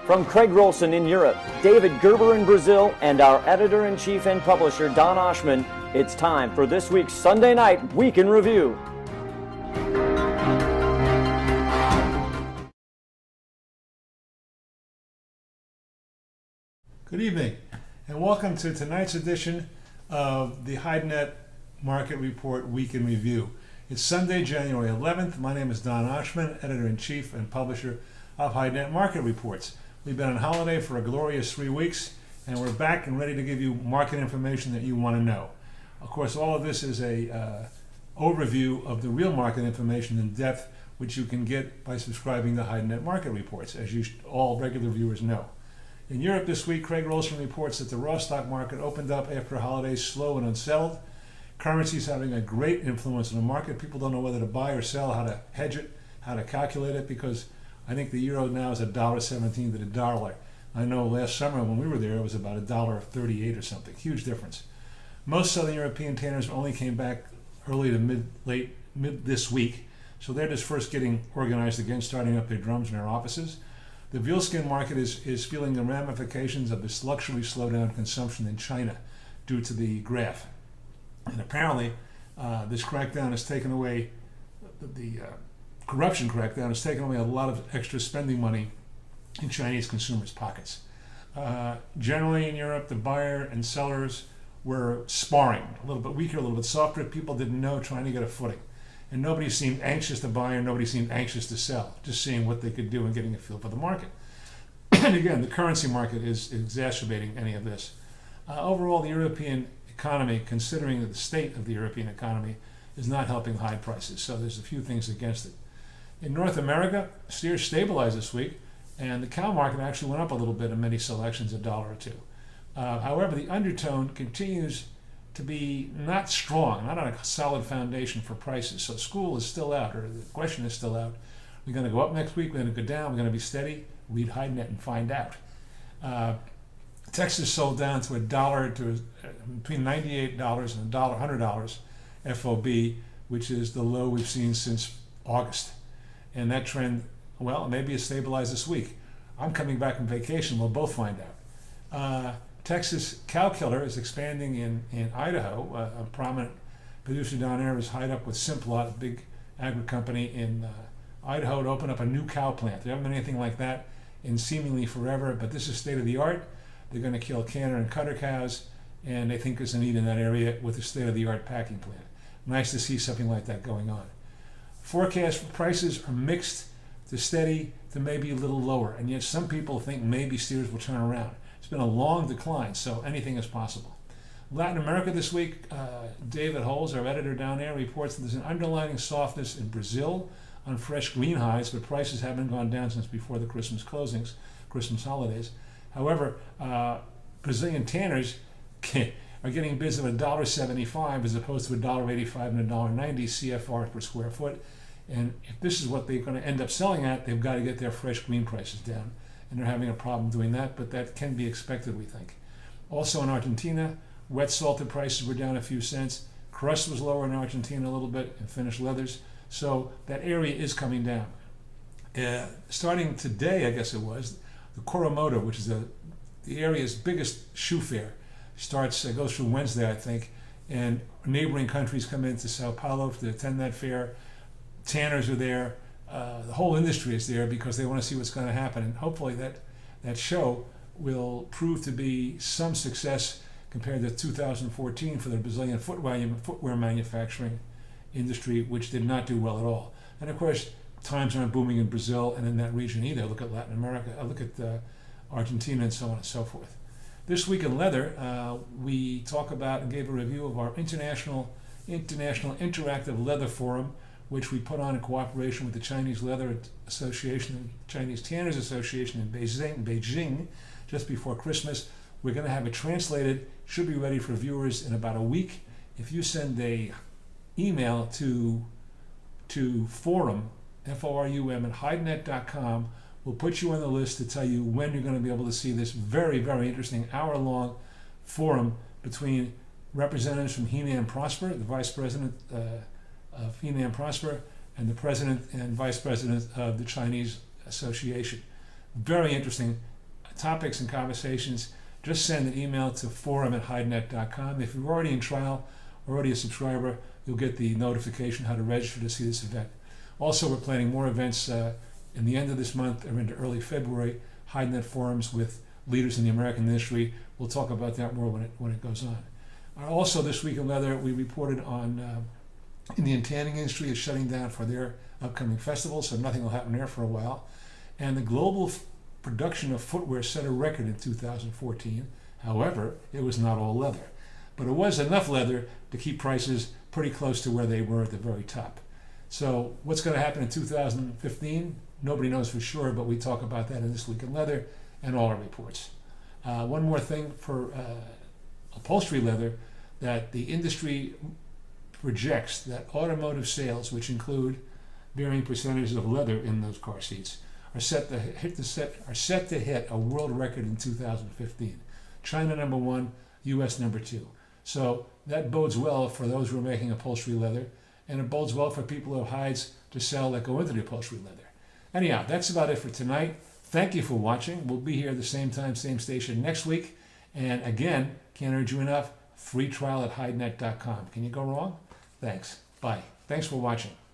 From Craig Rolson in Europe, David Gerber in Brazil, and our editor-in-chief and publisher, Don Oshman, it's time for this week's Sunday Night Week in Review. Good evening, and welcome to tonight's edition of the HideNet Market Report Week in Review. It's Sunday, January 11th. My name is Don Oshman, editor-in-chief and publisher of HideNet Market Reports. We've been on holiday for a glorious 3 weeks, and we're back and ready to give you market information that you want to know. Of course, all of this is a overview of the real market information in depth, which you can get by subscribing to HideNet Market Reports, as you all regular viewers know. In Europe this week, Craig Rolson reports that the raw stock market opened up after holidays slow and unsettled. Currency is having a great influence on the market. People don't know whether to buy or sell, how to hedge it, how to calculate it, because I think the euro now is $1.17 to the dollar. I know last summer when we were there, it was about $1.38 or something. Huge difference. Most Southern European tanners only came back early to mid this week, so they're just first getting organized again, starting up their drums in their offices. The veal skin market is feeling the ramifications of this luxury slowdown consumption in China due to the graph. And apparently, this crackdown has taken away the corruption crackdown has taken away a lot of extra spending money in Chinese consumers' pockets. Generally in Europe, the buyer and sellers were sparring, a little bit weaker, a little bit softer. People didn't know, trying to get a footing. And nobody seemed anxious to buy, or nobody seemed anxious to sell, just seeing what they could do and getting a feel for the market. And again, the currency market is exacerbating any of this. Overall, the European economy, considering the state of the European economy, is not helping high prices. So there's a few things against it. In North America, steers stabilized this week, and the cow market actually went up a little bit in many selections, $1 or $2. However, the undertone continues to be not strong, not on a solid foundation for prices. So school is still out, or the question is still out. We're going to go up next week, we're going to go down, we're going to be steady. Read HideNet and find out. Texas sold down to $1 to between $98 and $100 FOB, which is the low we've seen since August. And that trend, well, maybe it's stabilized this week. I'm coming back from vacation, we'll both find out. Texas cow killer is expanding in Idaho. A prominent producer down there is tied up with Simplot, a big agri company in Idaho, to open up a new cow plant. There haven't been anything like that in seemingly forever, but this is state of the art. They're going to kill canner and cutter cows, and they think there's a need in that area with a state of the art packing plant. Nice to see something like that going on. Forecasts for prices are mixed to steady to maybe a little lower, and yet some people think maybe steers will turn around. It's been a long decline, so anything is possible. Latin America this week, David Holes, our editor down there, reports that there's an underlying softness in Brazil on fresh green hides, but prices haven't gone down since before the Christmas closings, Christmas holidays. However, Brazilian tanners are getting bids of $1.75 as opposed to $1.85 and $1.90 CFR per square foot. And if this is what they're going to end up selling at, they've got to get their fresh green prices down. And they're having a problem doing that, but that can be expected, we think. Also in Argentina, wet salted prices were down a few cents. Crust was lower in Argentina a little bit, and finished leathers. So that area is coming down. Starting today, I guess it was, the Coromoda, which is the area's biggest shoe fair, goes through Wednesday, I think, and neighboring countries come into Sao Paulo to attend that fair. Tanners are there. The whole industry is there because they want to see what's going to happen, and hopefully that show will prove to be some success compared to 2014 for the Brazilian footwear manufacturing industry, which did not do well at all. And of course, times aren't booming in Brazil and in that region either. Look at Latin America, look at Argentina, and so on and so forth. This week in leather, we talk about and gave a review of our International Interactive Leather Forum, which we put on in cooperation with the Chinese Leather Association and Chinese Tanners Association in Beijing just before Christmas. We're going to have it translated, should be ready for viewers in about a week. If you send a email to forum, F-O-R-U-M, at HideNet.com, we'll put you on the list to tell you when you're going to be able to see this very, very interesting hour-long forum between representatives from He-Man Prosper, the Vice President of He-Man Prosper, and the President and Vice President of the Chinese Association. Very interesting, topics and conversations, just send an email to forum@HideNet.com. If you're already in trial, already a subscriber, you'll get the notification how to register to see this event. Also, we're planning more events in the end of this month or into early February, HideNet forums with leaders in the American industry. We'll talk about that more when it goes on. Also, this week in leather, we reported on Indian tanning industry is shutting down for their upcoming festival, so nothing will happen there for a while. And the global production of footwear set a record in 2014. However, it was not all leather, but it was enough leather to keep prices pretty close to where they were at the very top. So what's going to happen in 2015? Nobody knows for sure, but we talk about that in This Week in Leather and all our reports. One more thing for upholstery leather, that the industry projects that automotive sales, which include varying percentages of leather in those car seats, are set to hit a world record in 2015. China number 1, U.S. number 2. So that bodes well for those who are making upholstery leather, and it bodes well for people who have hides to sell that go into the upholstery leather. Anyhow, that's about it for tonight. Thank you for watching. We'll be here at the same time, same station next week. And again, can't urge you enough, free trial at HideNet.com. Can you go wrong? Thanks. Bye. Thanks for watching.